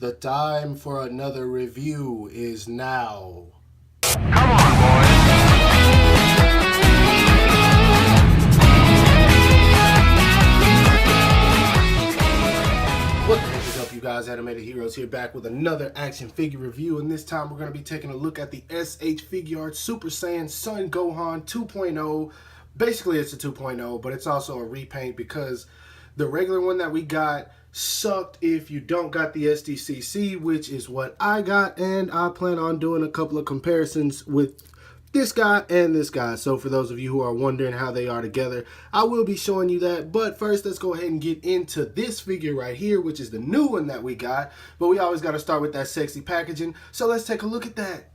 The time for another review is now. Come on, boys. What the heck is up, you guys? Animated Heroes here, back with another action figure review, and this time we're going to be taking a look at the SH Figuarts Super Saiyan Son Gohan 2.0. Basically, it's a 2.0, but it's also a repaint because the regular one that we got sucked if you don't got the SDCC, which is what I got, and I plan on doing a couple of comparisons with this guy and this guy. So for those of you who are wondering how they are together, I will be showing you that. But first, let's go ahead and get into this figure right here, which is the new one that we got. But we always got to start with that sexy packaging. So let's take a look at that.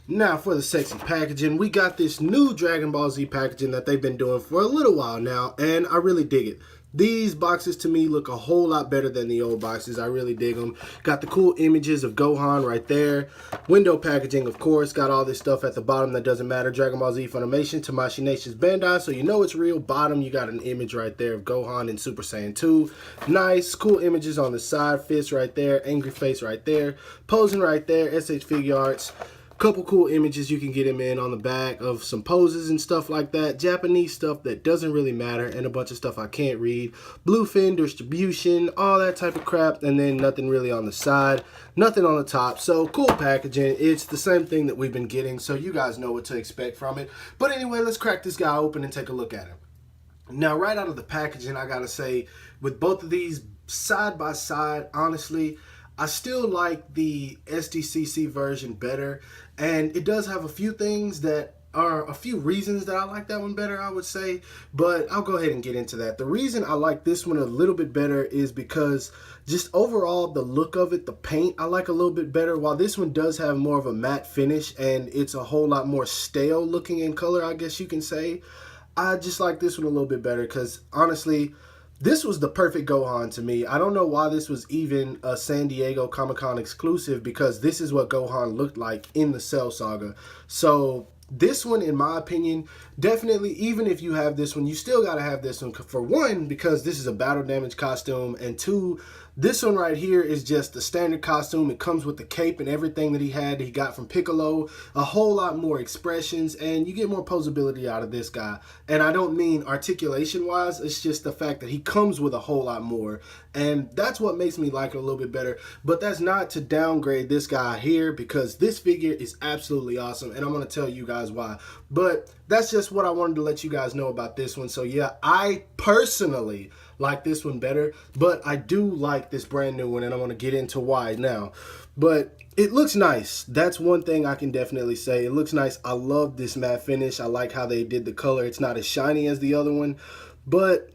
Now for the sexy packaging, we got this new Dragon Ball Z packaging that they've been doing for a little while now, and I really dig it. These boxes to me look a whole lot better than the old boxes. I really dig them. Got the cool images of Gohan right there. Window packaging, of course. Got all this stuff at the bottom that doesn't matter. Dragon Ball Z Funimation, Tamashii Nation's Bandai, so you know it's real. Bottom, you got an image right there of Gohan in Super Saiyan 2. Nice, cool images on the side. Fist right there. Angry face right there. Posing right there. SH Figuarts. Couple cool images you can get him in on the back of some poses and stuff like that. Japanese stuff that doesn't really matter, and a bunch of stuff I can't read. Bluefin distribution, all that type of crap, and then nothing really on the side, nothing on the top. So cool packaging. It's the same thing that we've been getting, so you guys know what to expect from it. But anyway, let's crack this guy open and take a look at him. Now, right out of the packaging, I gotta say, with both of these side by side, honestly, I still like the SDCC version better, and it does have a few things that are a few reasons that I like that one better, I would say, but I'll go ahead and get into that. The reason I like this one a little bit better is because just overall the look of it, the paint, I like a little bit better. While this one does have more of a matte finish and it's a whole lot more stale looking in color, I guess you can say, I just like this one a little bit better because honestly, this was the perfect Gohan to me. I don't know why this was even a San Diego Comic-Con exclusive because this is what Gohan looked like in the Cell Saga. So this one, in my opinion, definitely, even if you have this one, you still got to have this one. For one, because this is a battle damage costume, and two, this one right here is just the standard costume. It comes with the cape and everything that he got from Piccolo. A whole lot more expressions, and you get more posability out of this guy. And I don't mean articulation-wise. It's just the fact that he comes with a whole lot more. And that's what makes me like it a little bit better. But that's not to downgrade this guy here because this figure is absolutely awesome. And I'm going to tell you guys why. But that's just what I wanted to let you guys know about this one. So yeah, I personally like this one better, but I do like this brand new one, and I'm going to get into why now. But it looks nice. That's one thing I can definitely say. It looks nice. I love this matte finish. I like how they did the color. It's not as shiny as the other one, but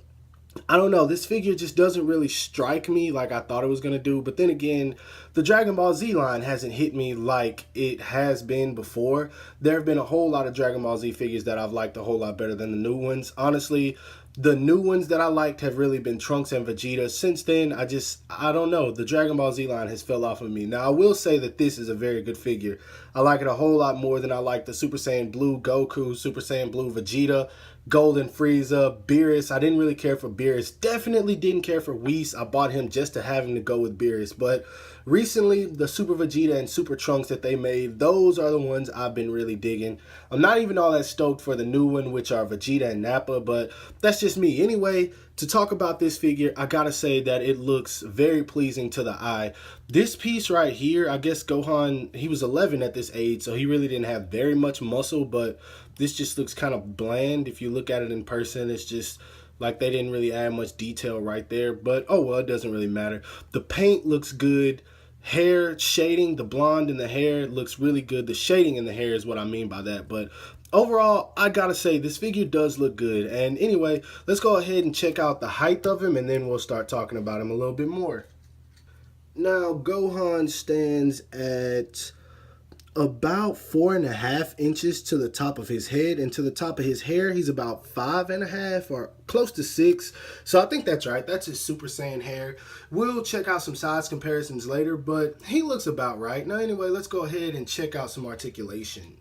I don't know, this figure just doesn't really strike me like I thought it was going to do. But then again, the Dragon Ball Z line hasn't hit me like it has been before. There have been a whole lot of Dragon Ball Z figures that I've liked a whole lot better than the new ones. Honestly, the new ones that I liked have really been Trunks and Vegeta. Since then, I don't know. The Dragon Ball Z line has fell off of me. Now, I will say that this is a very good figure. I like it a whole lot more than I like the Super Saiyan Blue Goku, Super Saiyan Blue Vegeta, Golden Frieza, Beerus. I didn't really care for Beerus. Definitely didn't care for Whis. I bought him just to have him to go with Beerus. But recently, the Super Vegeta and Super Trunks that they made, those are the ones I've been really digging. I'm not even all that stoked for the new one, which are Vegeta and Nappa, but that's just me. Anyway, to talk about this figure, I gotta say that it looks very pleasing to the eye. This piece right here, I guess Gohan, he was 11 at this age, so he really didn't have very much muscle, but this just looks kind of bland. If you look at it in person, it's just like they didn't really add much detail right there, but oh well, it doesn't really matter. The paint looks good. Hair shading, the blonde in the hair looks really good. The shading in the hair is what I mean by that, but overall, I gotta say, this figure does look good. And anyway, let's go ahead and check out the height of him, and then we'll start talking about him a little bit more. Now, Gohan stands at about 4.5 inches to the top of his head, and to the top of his hair, he's about 5.5 or close to 6. So I think that's right. That's his Super Saiyan hair. We'll check out some size comparisons later, but he looks about right. Now, anyway, let's go ahead and check out some articulation.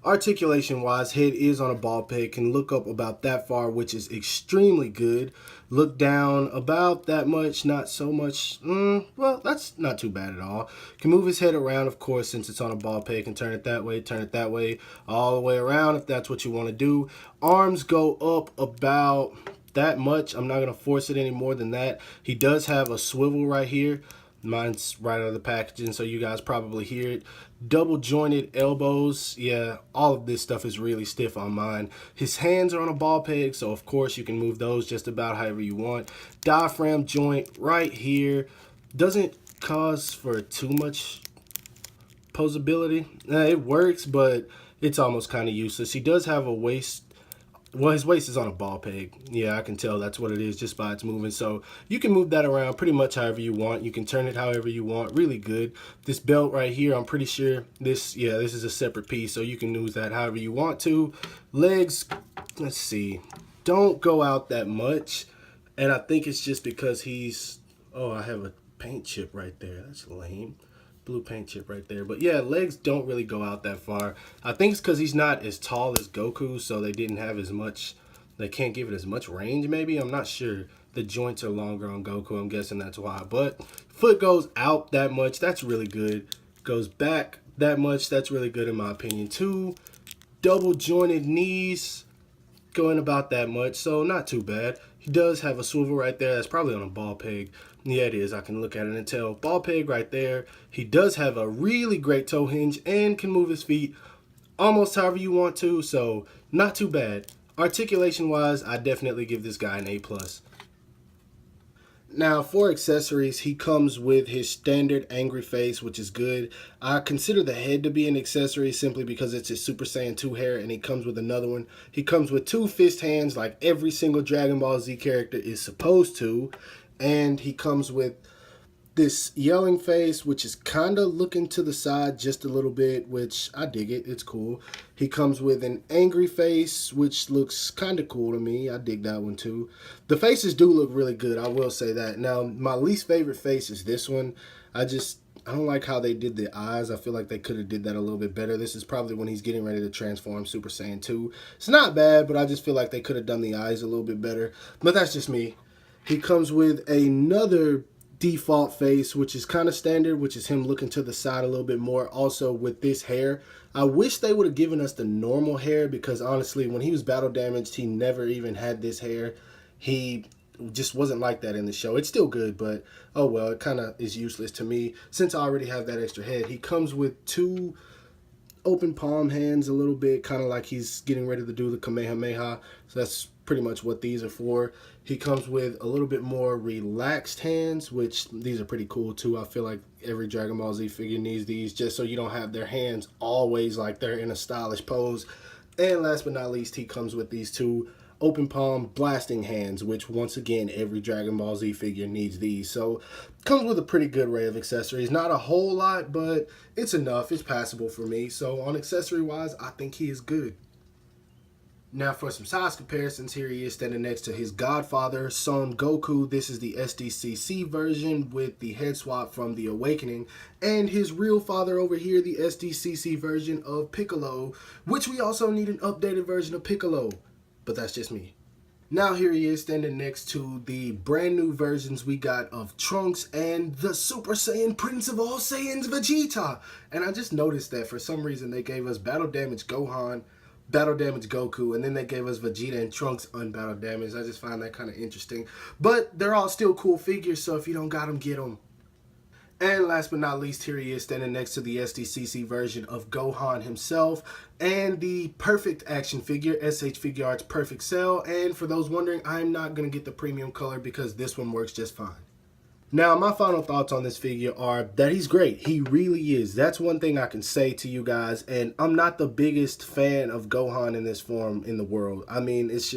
Articulation wise, head is on a ball peg, can look up about that far, which is extremely good. Look down about that much, not so much. Well, that's not too bad at all. Can move his head around, of course, since it's on a ball peg, can turn it that way, all the way around if that's what you want to do. Arms go up about that much. I'm not going to force it any more than that. He does have a swivel right here. Mine's right out of the packaging, so you guys probably hear it. Double jointed elbows. Yeah, all of this stuff is really stiff on mine. His hands are on a ball peg, so of course you can move those just about however you want. Diaphragm joint right here. Doesn't cause for too much posability. It works, but it's almost kind of useless. He does have a waist. Well, his waist is on a ball peg. Yeah, I can tell that's what it is just by its moving. So you can move that around pretty much however you want. You can turn it however you want. Really good. This belt right here, I'm pretty sure this is a separate piece. So you can use that however you want to. Legs, let's see, don't go out that much. And I think it's just because he's, oh, I have a paint chip right there. That's lame. Blue paint chip right there. But yeah, legs don't really go out that far. I think it's because he's not as tall as Goku, so they didn't have as much, they can't give it as much range maybe. I'm not sure. The joints are longer on Goku. I'm guessing that's why. But foot goes out that much. That's really good. Goes back that much. That's really good in my opinion too. Double jointed knees going about that much, so not too bad. He does have a swivel right there. That's probably on a ball peg. Yeah, it is. I can look at it and tell. Ball peg right there. He does have a really great toe hinge and can move his feet almost however you want to, so not too bad. Articulation wise, I definitely give this guy an A+. Now, for accessories, he comes with his standard angry face, which is good. I consider the head to be an accessory simply because it's his Super Saiyan 2 hair, and he comes with another one. He comes with 2 fist hands like every single Dragon Ball Z character is supposed to. And he comes with this yelling face, which is kind of looking to the side just a little bit, which I dig it. It's cool. He comes with an angry face, which looks kind of cool to me. I dig that one too. The faces do look really good, I will say that. Now, my least favorite face is this one. I don't like how they did the eyes. I feel like they could have did that a little bit better. This is probably when he's getting ready to transform Super Saiyan 2. It's not bad, but I just feel like they could have done the eyes a little bit better. But that's just me. He comes with another default face, which is kind of standard, which is him looking to the side a little bit more. Also with this hair, I wish they would have given us the normal hair, because honestly, when he was battle damaged, he never even had this hair. He just wasn't like that in the show. It's still good, but oh well, it kind of is useless to me since I already have that extra head. He comes with 2 open palm hands a little bit, kind of like he's getting ready to do the Kamehameha. So that's pretty much what these are for. He comes with a little bit more relaxed hands, which these are pretty cool too. I feel like every Dragon Ball Z figure needs these, just so you don't have their hands always like they're in a stylish pose. And last but not least, he comes with these 2 open palm blasting hands, which once again, every Dragon Ball Z figure needs these. So comes with a pretty good array of accessories. Not a whole lot, but it's enough. It's passable for me. So on accessory wise, I think he is good. Now for some size comparisons, here he is standing next to his godfather, Son Goku. This is the SDCC version with the head swap from The Awakening. And his real father over here, the SDCC version of Piccolo, which we also need an updated version of Piccolo. But that's just me. Now here he is standing next to the brand new versions we got of Trunks and the Super Saiyan Prince of all Saiyans, Vegeta. And I just noticed that for some reason they gave us battle damage Gohan, battle damage Goku, and then they gave us Vegeta and Trunks unbattle damage. I just find that kind of interesting. But they're all still cool figures, so if you don't got them, get them. And last but not least, here he is standing next to the SDCC version of Gohan himself and the perfect action figure, SH Figuarts Perfect Cell. And for those wondering, I'm not going to get the premium color because this one works just fine. Now, my final thoughts on this figure are that he's great. He really is. That's one thing I can say to you guys. And I'm not the biggest fan of Gohan in this form in the world. I mean, it's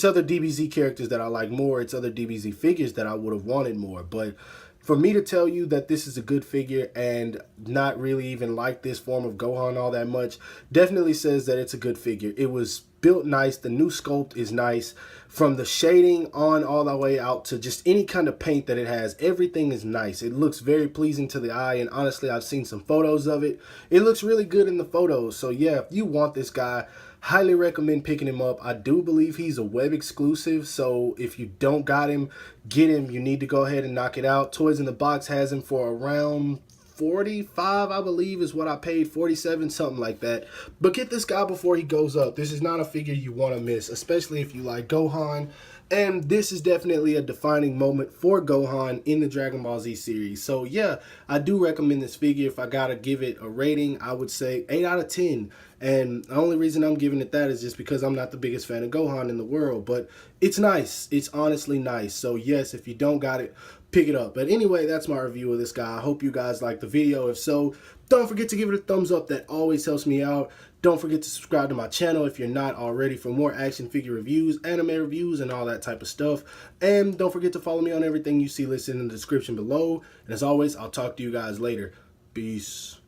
other DBZ characters that I like more. It's other DBZ figures that I would have wanted more. But for me to tell you that this is a good figure and not really even like this form of Gohan all that much definitely says that it's a good figure. It was built nice. The new sculpt is nice. From the shading on all the way out to just any kind of paint that it has, everything is nice. It looks very pleasing to the eye, and honestly, I've seen some photos of it. It looks really good in the photos. So yeah, if you want this guy, highly recommend picking him up. I do believe he's a web exclusive, so if you don't got him, get him. You need to go ahead and knock it out. Toys in the Box has him for around 45, I believe, is what I paid. 47, something like that. But get this guy before he goes up. This is not a figure you want to miss, especially if you like Gohan. And this is definitely a defining moment for Gohan in the Dragon Ball Z series. So yeah, I do recommend this figure. If I gotta give it a rating, I would say 8 out of 10. And the only reason I'm giving it that is just because I'm not the biggest fan of Gohan in the world. But it's nice. It's honestly nice. So yes, if you don't got it, pick it up. But anyway, that's my review of this guy. I hope you guys liked the video. If so, don't forget to give it a thumbs up. That always helps me out. Don't forget to subscribe to my channel if you're not already for more action figure reviews, anime reviews, and all that type of stuff. And don't forget to follow me on everything you see listed in the description below. And as always, I'll talk to you guys later. Peace.